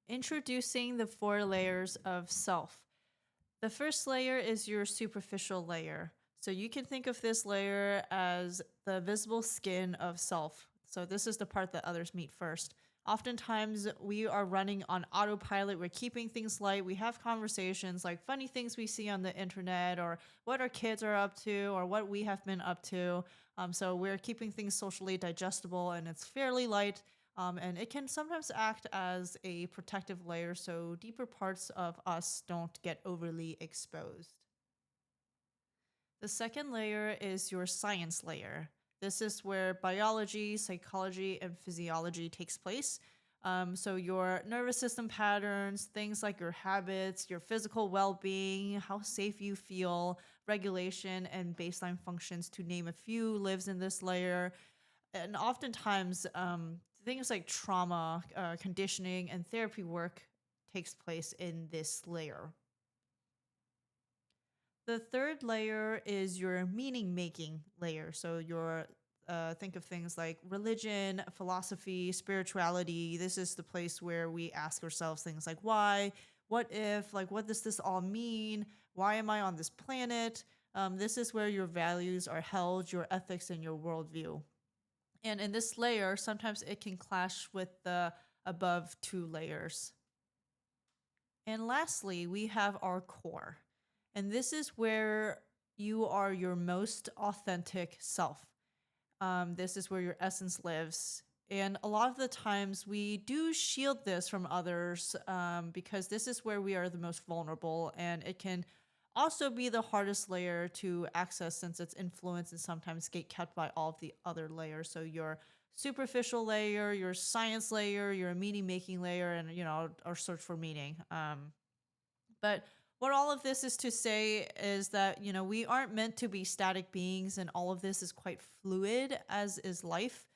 Introducing the four layers of self. The first layer is your superficial layer. So you can think of this layer as the visible skin of self. So this is the part that others meet first. Oftentimes, we are running on autopilot. We're keeping things light. We have conversations like funny things we see on the internet, or what our kids are up to, or what we have been up to. So we're keeping things socially digestible and it's fairly light. And it can sometimes act as a protective layer so deeper parts of us don't get overly exposed. The second layer is your science layer. This is where biology, psychology, and physiology takes place. So your nervous system patterns, things like your habits, your physical well-being, how safe you feel, regulation, and baseline functions, to name a few, lives in this layer. And oftentimes, things like trauma, conditioning, and therapy work takes place in this layer. The third layer is your meaning making layer. So your think of things like religion, philosophy, spirituality. This is the place where we ask ourselves things like why, what if, like what does this all mean? Why am I on this planet? This is where your values are held, your ethics, and your worldview. And in this layer, sometimes it can clash with the above two layers. And lastly, we have our core. And this is where you are your most authentic self. This is where your essence lives. And a lot of the times we do shield this from others because this is where we are the most vulnerable. And it can also be the hardest layer to access since it's influenced and sometimes gatekept by all of the other layers. So your superficial layer, your science layer, your meaning making layer, and our search for meaning. But what all of this is to say is that, we aren't meant to be static beings, and all of this is quite fluid, as is life.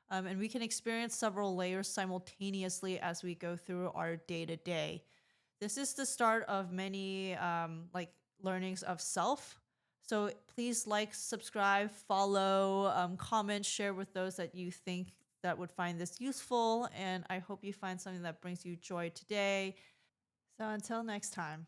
And we can experience several layers simultaneously as we go through our day to day. This is the start of many learnings of self. So please like, subscribe, follow, comment, share with those that you think that would find this useful. And I hope you find something that brings you joy today. So until next time.